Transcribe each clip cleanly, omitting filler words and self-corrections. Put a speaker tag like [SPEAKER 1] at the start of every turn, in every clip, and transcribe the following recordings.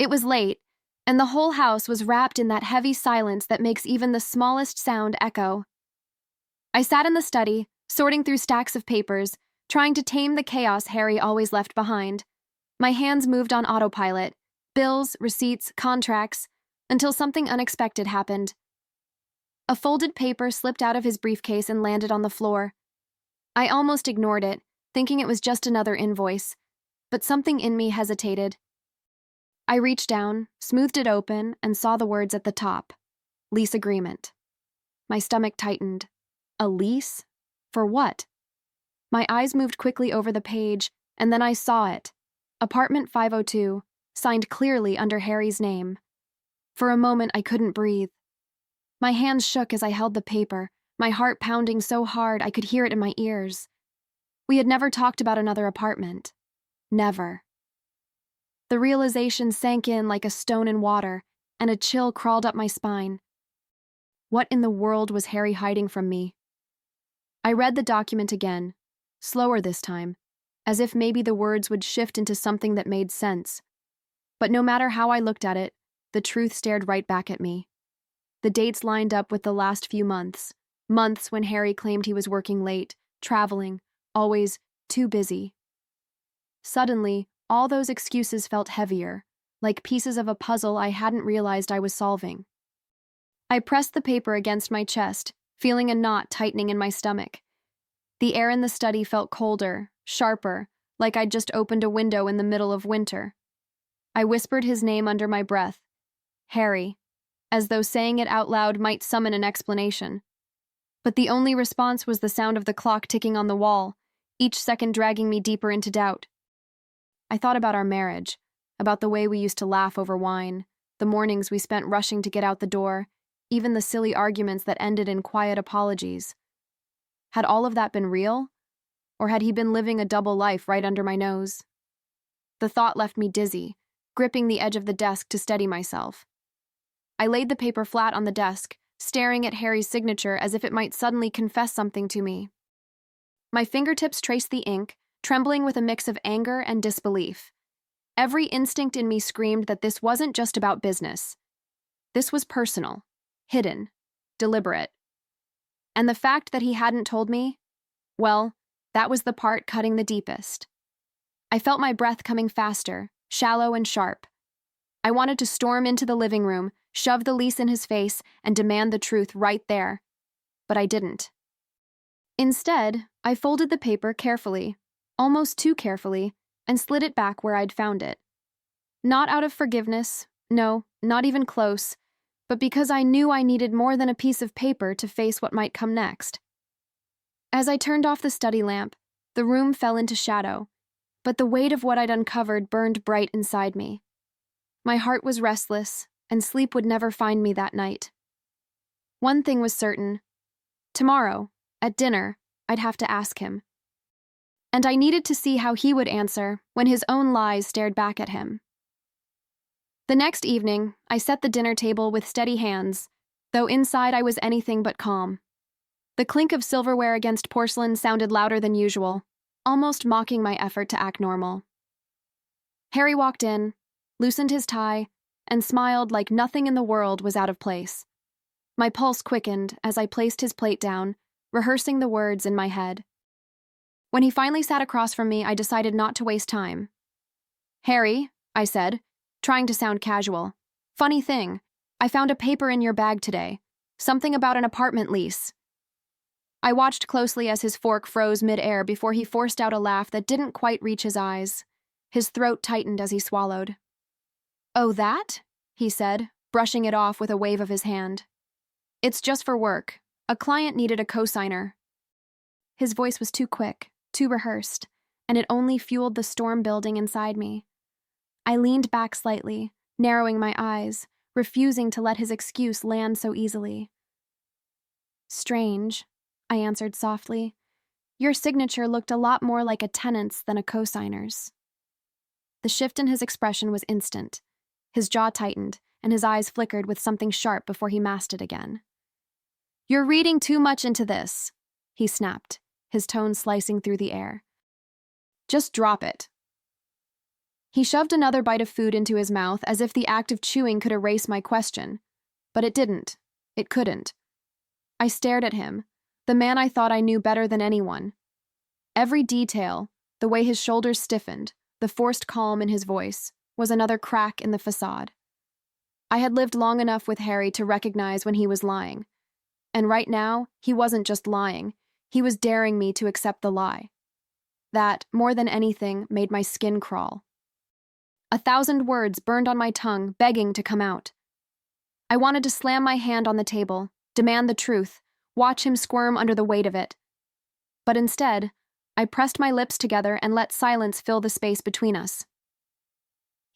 [SPEAKER 1] It was late, and the whole house was wrapped in that heavy silence that makes even the smallest sound echo. I sat in the study, sorting through stacks of papers, trying to tame the chaos Harry always left behind. My hands moved on autopilot, bills, receipts, contracts, until something unexpected happened. A folded paper slipped out of his briefcase and landed on the floor. I almost ignored it, thinking it was just another invoice, but something in me hesitated. I reached down, smoothed it open, and saw the words at the top. Lease agreement. My stomach tightened. A lease? For what? My eyes moved quickly over the page, and then I saw it. Apartment 502, signed clearly under Harry's name. For a moment, I couldn't breathe. My hands shook as I held the paper, my heart pounding so hard I could hear it in my ears. We had never talked about another apartment. Never. The realization sank in like a stone in water, and a chill crawled up my spine. What in the world was Harry hiding from me? I read the document again, slower this time, as if maybe the words would shift into something that made sense. But no matter how I looked at it, the truth stared right back at me. The dates lined up with the last few months when Harry claimed he was working late, traveling, always too busy. Suddenly, all those excuses felt heavier, like pieces of a puzzle I hadn't realized I was solving. I pressed the paper against my chest, feeling a knot tightening in my stomach. The air in the study felt colder, sharper, like I'd just opened a window in the middle of winter. I whispered his name under my breath, Harry, as though saying it out loud might summon an explanation. But the only response was the sound of the clock ticking on the wall, each second dragging me deeper into doubt. I thought about our marriage, about the way we used to laugh over wine, the mornings we spent rushing to get out the door, even the silly arguments that ended in quiet apologies. Had all of that been real? Or had he been living a double life right under my nose? The thought left me dizzy, gripping the edge of the desk to steady myself. I laid the paper flat on the desk, staring at Harry's signature as if it might suddenly confess something to me. My fingertips traced the ink, trembling with a mix of anger and disbelief. Every instinct in me screamed that this wasn't just about business. This was personal, hidden, deliberate. And the fact that he hadn't told me, well, that was the part cutting the deepest. I felt my breath coming faster, shallow and sharp. I wanted to storm into the living room, shove the lease in his face, and demand the truth right there. But I didn't. Instead, I folded the paper carefully, almost too carefully, and slid it back where I'd found it. Not out of forgiveness, no, not even close, but because I knew I needed more than a piece of paper to face what might come next. As I turned off the study lamp, the room fell into shadow, but the weight of what I'd uncovered burned bright inside me. My heart was restless, and sleep would never find me that night. One thing was certain. Tomorrow, at dinner, I'd have to ask him. And I needed to see how he would answer when his own lies stared back at him. The next evening, I set the dinner table with steady hands, though inside I was anything but calm. The clink of silverware against porcelain sounded louder than usual, almost mocking my effort to act normal. Harry walked in, loosened his tie, and smiled like nothing in the world was out of place. My pulse quickened as I placed his plate down, rehearsing the words in my head. When he finally sat across from me, I decided not to waste time. Harry, I said, trying to sound casual. Funny thing, I found a paper in your bag today. Something about an apartment lease. I watched closely as his fork froze mid-air before he forced out a laugh that didn't quite reach his eyes. His throat tightened as he swallowed. Oh, that? He said, brushing it off with a wave of his hand. It's just for work. A client needed a cosigner. His voice was too quick, too rehearsed, and it only fueled the storm building inside me. I leaned back slightly, narrowing my eyes, refusing to let his excuse land so easily. Strange, I answered softly. Your signature looked a lot more like a tenant's than a cosigner's. The shift in his expression was instant. His jaw tightened, and his eyes flickered with something sharp before he masked it again. You're reading too much into this, he snapped, his tone slicing through the air. Just drop it. He shoved another bite of food into his mouth as if the act of chewing could erase my question. But it didn't. It couldn't. I stared at him, the man I thought I knew better than anyone. Every detail, the way his shoulders stiffened, the forced calm in his voice, was another crack in the facade. I had lived long enough with Harry to recognize when he was lying. And right now, he wasn't just lying, he was daring me to accept the lie. That, more than anything, made my skin crawl. 1,000 words burned on my tongue, begging to come out. I wanted to slam my hand on the table, demand the truth, watch him squirm under the weight of it. But instead, I pressed my lips together and let silence fill the space between us.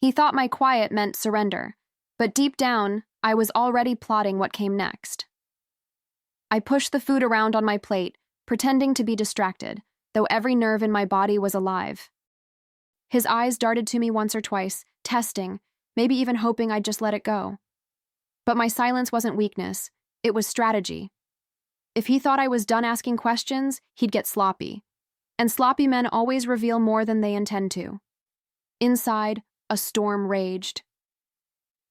[SPEAKER 1] He thought my quiet meant surrender, but deep down, I was already plotting what came next. I pushed the food around on my plate, pretending to be distracted, though every nerve in my body was alive. His eyes darted to me once or twice, testing, maybe even hoping I'd just let it go. But my silence wasn't weakness, it was strategy. If he thought I was done asking questions, he'd get sloppy. And sloppy men always reveal more than they intend to. Inside, a storm raged.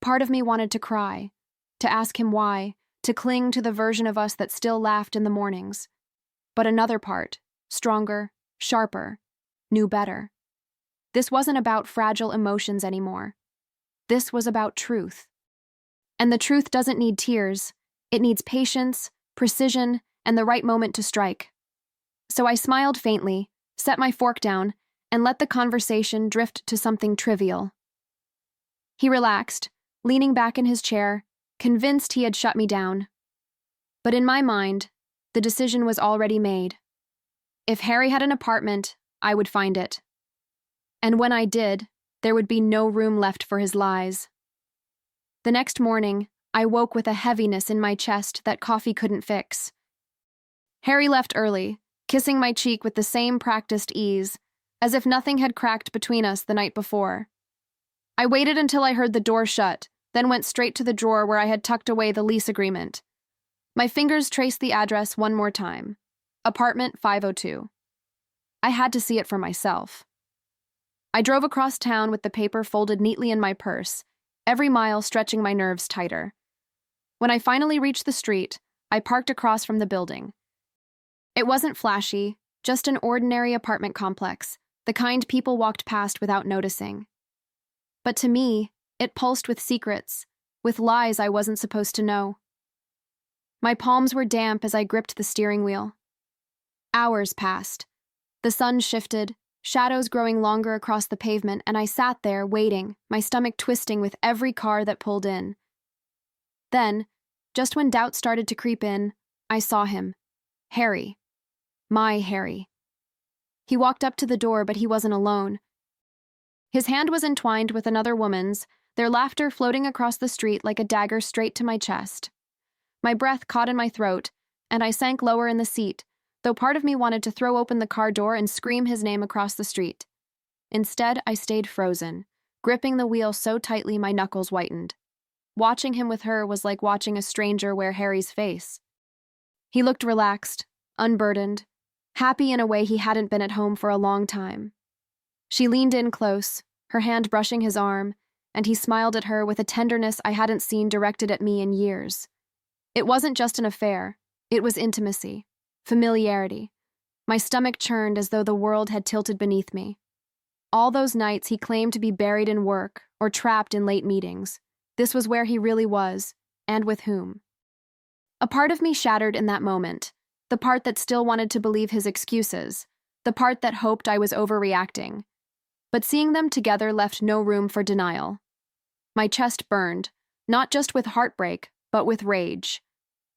[SPEAKER 1] Part of me wanted to cry, to ask him why, to cling to the version of us that still laughed in the mornings. But another part, stronger, sharper, knew better. This wasn't about fragile emotions anymore. This was about truth. And the truth doesn't need tears. It needs patience, precision, and the right moment to strike. So I smiled faintly, set my fork down, and let the conversation drift to something trivial. He relaxed, leaning back in his chair, convinced he had shut me down. But in my mind, the decision was already made. If Harry had an apartment, I would find it. And when I did, there would be no room left for his lies. The next morning, I woke with a heaviness in my chest that coffee couldn't fix. Harry left early, kissing my cheek with the same practiced ease, as if nothing had cracked between us the night before. I waited until I heard the door shut, then went straight to the drawer where I had tucked away the lease agreement. My fingers traced the address one more time. Apartment 502. I had to see it for myself. I drove across town with the paper folded neatly in my purse, every mile stretching my nerves tighter. When I finally reached the street, I parked across from the building. It wasn't flashy, just an ordinary apartment complex, the kind people walked past without noticing. But to me, it pulsed with secrets, with lies I wasn't supposed to know. My palms were damp as I gripped the steering wheel. Hours passed. The sun shifted, shadows growing longer across the pavement, and I sat there waiting, my stomach twisting with every car that pulled in. Then, just when doubt started to creep in, I saw him. Harry. My Harry. He walked up to the door, but he wasn't alone. His hand was entwined with another woman's, their laughter floating across the street like a dagger straight to my chest. My breath caught in my throat, and I sank lower in the seat, though part of me wanted to throw open the car door and scream his name across the street. Instead, I stayed frozen, gripping the wheel so tightly my knuckles whitened. Watching him with her was like watching a stranger wear Harry's face. He looked relaxed, unburdened, happy in a way he hadn't been at home for a long time. She leaned in close, her hand brushing his arm, and he smiled at her with a tenderness I hadn't seen directed at me in years. It wasn't just an affair, it was intimacy, familiarity. My stomach churned as though the world had tilted beneath me. All those nights he claimed to be buried in work or trapped in late meetings. This was where he really was, and with whom. A part of me shattered in that moment, the part that still wanted to believe his excuses, the part that hoped I was overreacting. But seeing them together left no room for denial. My chest burned, not just with heartbreak, but with rage.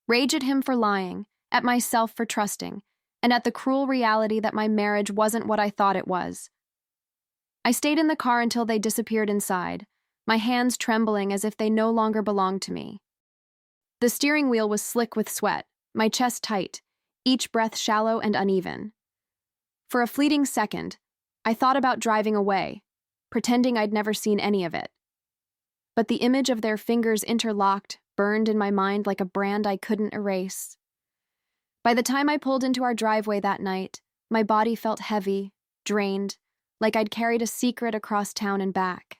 [SPEAKER 1] Rage at him for lying, at myself for trusting, and at the cruel reality that my marriage wasn't what I thought it was. I stayed in the car until they disappeared inside, my hands trembling as if they no longer belonged to me. The steering wheel was slick with sweat, my chest tight, each breath shallow and uneven. For a fleeting second, I thought about driving away, pretending I'd never seen any of it. But the image of their fingers interlocked burned in my mind like a brand I couldn't erase. By the time I pulled into our driveway that night, my body felt heavy, drained, like I'd carried a secret across town and back.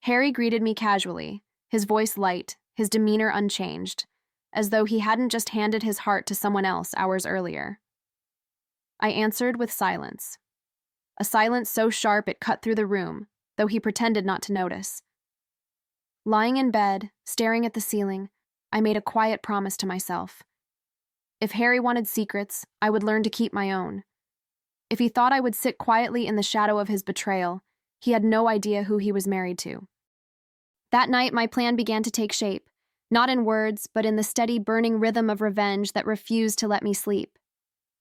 [SPEAKER 1] Harry greeted me casually, his voice light, his demeanor unchanged, as though he hadn't just handed his heart to someone else hours earlier. I answered with silence. A silence so sharp it cut through the room, though he pretended not to notice. Lying in bed, staring at the ceiling, I made a quiet promise to myself. If Harry wanted secrets, I would learn to keep my own. If he thought I would sit quietly in the shadow of his betrayal, he had no idea who he was married to. That night, my plan began to take shape, not in words, but in the steady, burning rhythm of revenge that refused to let me sleep.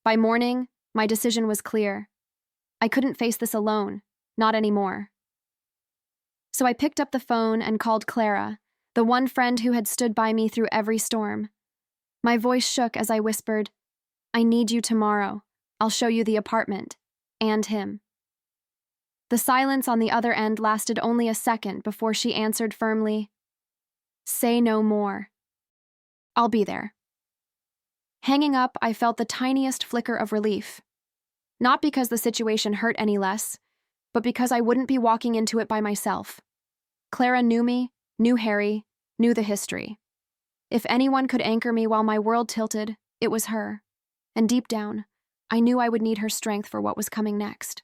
[SPEAKER 1] By morning, my decision was clear. I couldn't face this alone, not anymore. So I picked up the phone and called Clara, the one friend who had stood by me through every storm. My voice shook as I whispered, "I need you tomorrow. I'll show you the apartment. And him." The silence on the other end lasted only a second before she answered firmly, "Say no more. I'll be there." Hanging up, I felt the tiniest flicker of relief. Not because the situation hurt any less, but because I wouldn't be walking into it by myself. Clara knew me, knew Harry, knew the history. If anyone could anchor me while my world tilted, it was her. And deep down, I knew I would need her strength for what was coming next.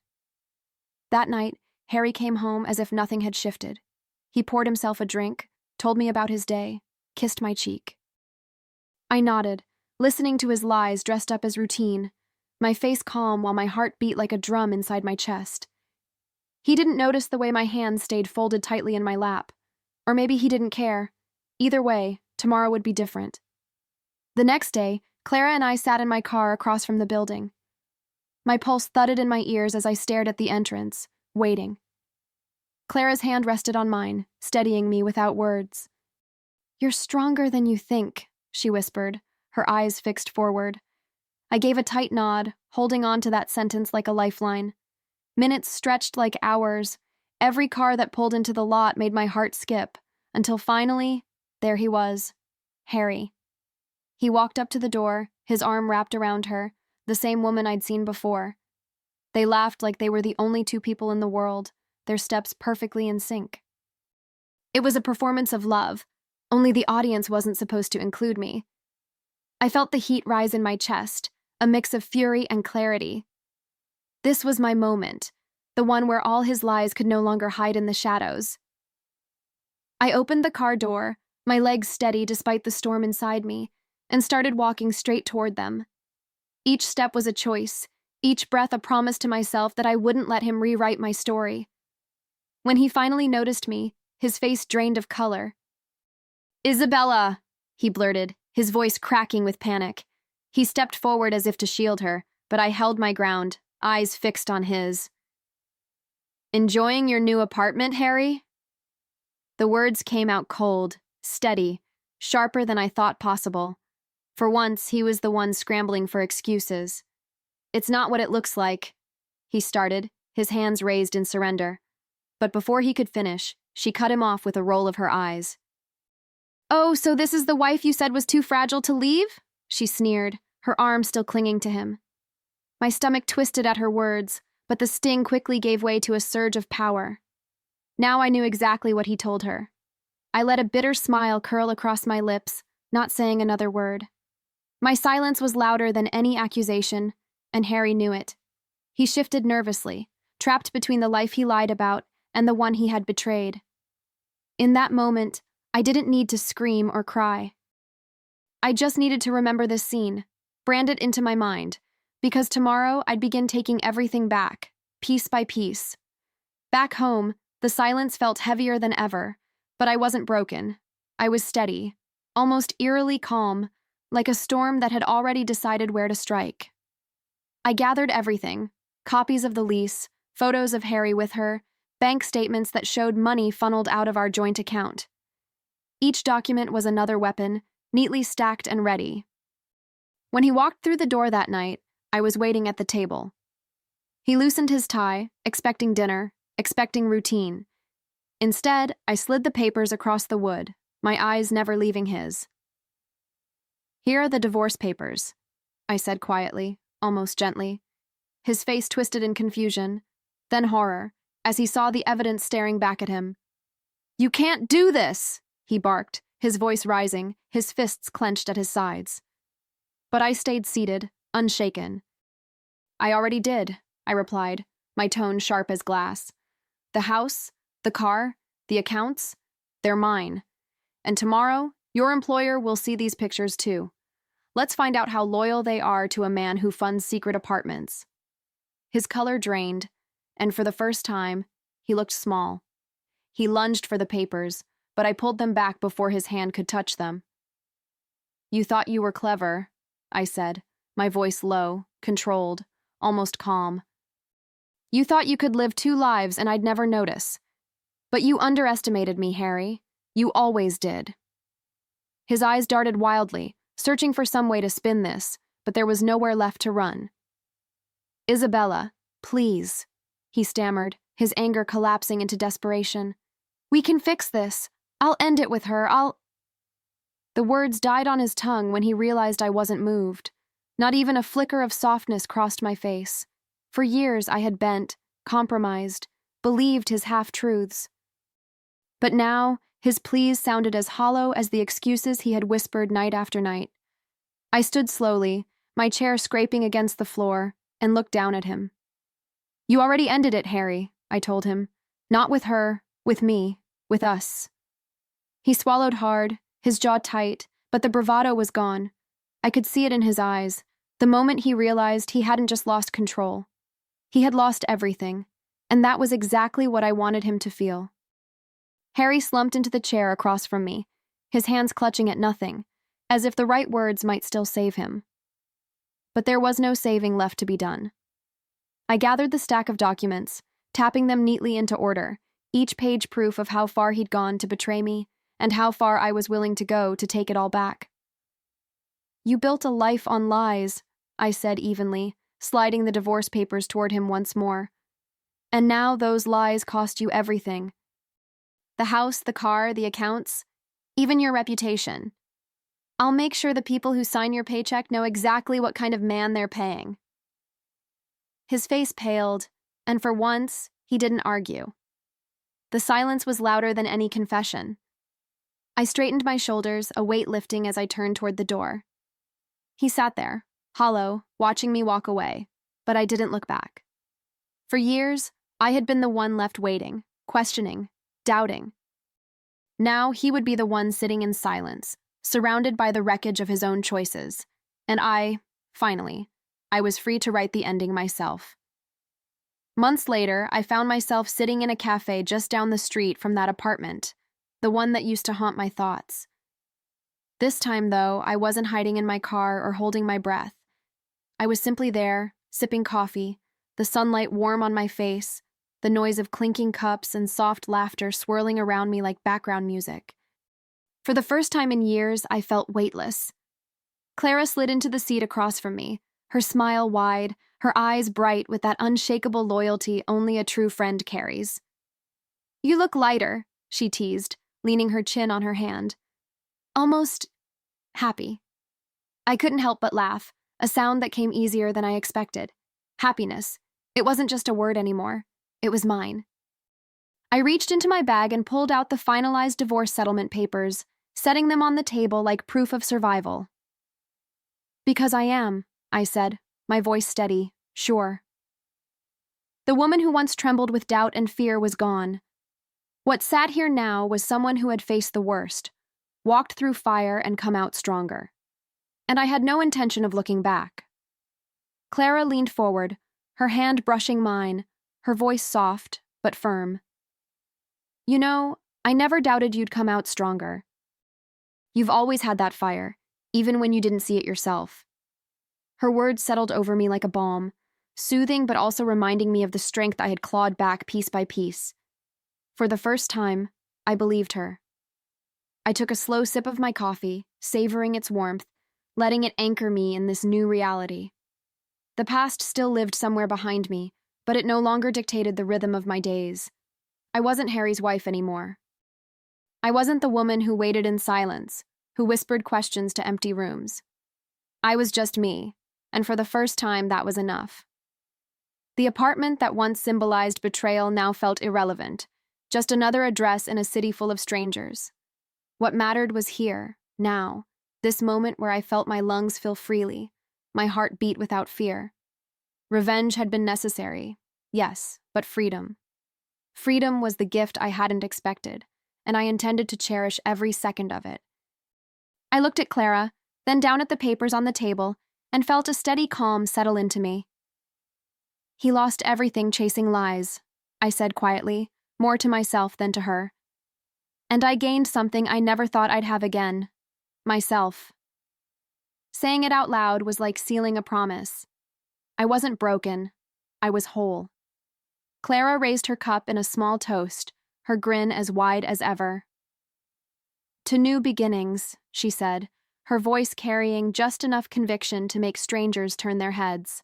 [SPEAKER 1] That night, Harry came home as if nothing had shifted. He poured himself a drink, told me about his day, kissed my cheek. I nodded, listening to his lies dressed up as routine, my face calm while my heart beat like a drum inside my chest. He didn't notice the way my hands stayed folded tightly in my lap. Or maybe he didn't care. Either way, tomorrow would be different. The next day, Clara and I sat in my car across from the building. My pulse thudded in my ears as I stared at the entrance, waiting. Clara's hand rested on mine, steadying me without words. "You're stronger than you think," she whispered, her eyes fixed forward. I gave a tight nod, holding on to that sentence like a lifeline. Minutes stretched like hours. Every car that pulled into the lot made my heart skip, until finally, there he was, Harry. He walked up to the door, his arm wrapped around her, the same woman I'd seen before. They laughed like they were the only two people in the world, their steps perfectly in sync. It was a performance of love, only the audience wasn't supposed to include me. I felt the heat rise in my chest, a mix of fury and clarity. This was my moment, the one where all his lies could no longer hide in the shadows. I opened the car door, my legs steady despite the storm inside me, and started walking straight toward them. Each step was a choice, each breath a promise to myself that I wouldn't let him rewrite my story. When he finally noticed me, his face drained of color. "Isabella," he blurted, his voice cracking with panic. He stepped forward as if to shield her, but I held my ground, eyes fixed on his. "Enjoying your new apartment, Harry?" The words came out cold, steady, sharper than I thought possible. For once, he was the one scrambling for excuses. "It's not what it looks like," he started, his hands raised in surrender. But before he could finish, she cut him off with a roll of her eyes. "Oh, so this is the wife you said was too fragile to leave?" she sneered, her arm still clinging to him. My stomach twisted at her words, but the sting quickly gave way to a surge of power. Now I knew exactly what he told her. I let a bitter smile curl across my lips, not saying another word. My silence was louder than any accusation, and Harry knew it. He shifted nervously, trapped between the life he lied about and the one he had betrayed. In that moment, I didn't need to scream or cry. I just needed to remember this scene, brand it into my mind, because tomorrow I'd begin taking everything back, piece by piece. Back home, the silence felt heavier than ever, but I wasn't broken. I was steady, almost eerily calm, like a storm that had already decided where to strike. I gathered everything, copies of the lease, photos of Harry with her, bank statements that showed money funneled out of our joint account. Each document was another weapon, neatly stacked and ready. When he walked through the door that night, I was waiting at the table. He loosened his tie, expecting dinner, expecting routine. Instead, I slid the papers across the wood, my eyes never leaving his. "Here are the divorce papers," I said quietly, almost gently. His face twisted in confusion. Then horror, as he saw the evidence staring back at him. "You can't do this!" he barked, his voice rising, his fists clenched at his sides. But I stayed seated, unshaken. "I already did," I replied, my tone sharp as glass. "The house, the car, the accounts, they're mine. And tomorrow, your employer will see these pictures too. Let's find out how loyal they are to a man who funds secret apartments." His color drained, and for the first time, he looked small. He lunged for the papers, but I pulled them back before his hand could touch them. "You thought you were clever," I said, my voice low, controlled, almost calm. "You thought you could live two lives and I'd never notice. But you underestimated me, Harry. You always did." His eyes darted wildly, searching for some way to spin this, but there was nowhere left to run. "Isabella, please," he stammered, his anger collapsing into desperation. "We can fix this. I'll end it with her. The words died on his tongue when he realized I wasn't moved. Not even a flicker of softness crossed my face. For years I had bent, compromised, believed his half-truths. But now, his pleas sounded as hollow as the excuses he had whispered night after night. I stood slowly, my chair scraping against the floor, and looked down at him. "You already ended it, Harry," I told him. "Not with her, with me, with us." He swallowed hard, his jaw tight, but the bravado was gone. I could see it in his eyes, the moment he realized he hadn't just lost control. He had lost everything, and that was exactly what I wanted him to feel. Harry slumped into the chair across from me, his hands clutching at nothing, as if the right words might still save him. But there was no saving left to be done. I gathered the stack of documents, tapping them neatly into order, each page proof of how far he'd gone to betray me, and how far I was willing to go to take it all back. "You built a life on lies," I said evenly, sliding the divorce papers toward him once more. "And now those lies cost you everything. The house, the car, the accounts, even your reputation. I'll make sure the people who sign your paycheck know exactly what kind of man they're paying." His face paled, and for once, he didn't argue. The silence was louder than any confession. I straightened my shoulders, a weight lifting as I turned toward the door. He sat there, hollow, watching me walk away, but I didn't look back. For years, I had been the one left waiting, questioning, doubting. Now he would be the one sitting in silence, surrounded by the wreckage of his own choices, and finally, I was free to write the ending myself. Months later, I found myself sitting in a cafe just down the street from that apartment, the one that used to haunt my thoughts. This time, though, I wasn't hiding in my car or holding my breath. I was simply there, sipping coffee, the sunlight warm on my face, the noise of clinking cups and soft laughter swirling around me like background music. For the first time in years, I felt weightless. Clara slid into the seat across from me, her smile wide, her eyes bright with that unshakable loyalty only a true friend carries. "You look lighter," she teased, leaning her chin on her hand. "Almost happy." I couldn't help but laugh, a sound that came easier than I expected. Happiness. It wasn't just a word anymore. It was mine. I reached into my bag and pulled out the finalized divorce settlement papers, setting them on the table like proof of survival. "Because I am," I said, my voice steady, sure. The woman who once trembled with doubt and fear was gone. What sat here now was someone who had faced the worst, walked through fire and come out stronger. And I had no intention of looking back. Clara leaned forward, her hand brushing mine, her voice soft but firm. "You know, I never doubted you'd come out stronger. You've always had that fire, even when you didn't see it yourself." Her words settled over me like a balm, soothing but also reminding me of the strength I had clawed back piece by piece. For the first time, I believed her. I took a slow sip of my coffee, savoring its warmth, letting it anchor me in this new reality. The past still lived somewhere behind me, but it no longer dictated the rhythm of my days. I wasn't Harry's wife anymore. I wasn't the woman who waited in silence, who whispered questions to empty rooms. I was just me, and for the first time that was enough. The apartment that once symbolized betrayal now felt irrelevant, just another address in a city full of strangers. What mattered was here, now, this moment where I felt my lungs fill freely, my heart beat without fear. Revenge had been necessary, yes, but freedom. Freedom was the gift I hadn't expected, and I intended to cherish every second of it. I looked at Clara, then down at the papers on the table, and felt a steady calm settle into me. "He lost everything chasing lies," I said quietly, more to myself than to her. "And I gained something I never thought I'd have again. Myself." Saying it out loud was like sealing a promise. I wasn't broken. I was whole. Clara raised her cup in a small toast, her grin as wide as ever. "To new beginnings," she said, her voice carrying just enough conviction to make strangers turn their heads.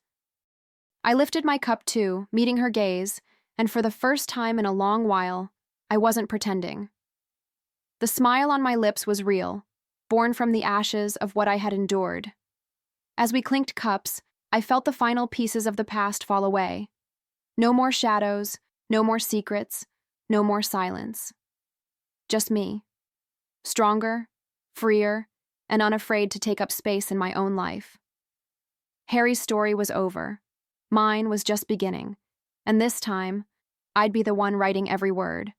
[SPEAKER 1] I lifted my cup too, meeting her gaze, and for the first time in a long while, I wasn't pretending. The smile on my lips was real, born from the ashes of what I had endured. As we clinked cups, I felt the final pieces of the past fall away. No more shadows, no more secrets, no more silence. Just me. Stronger, freer, and unafraid to take up space in my own life. Harry's story was over. Mine was just beginning, and this time, I'd be the one writing every word.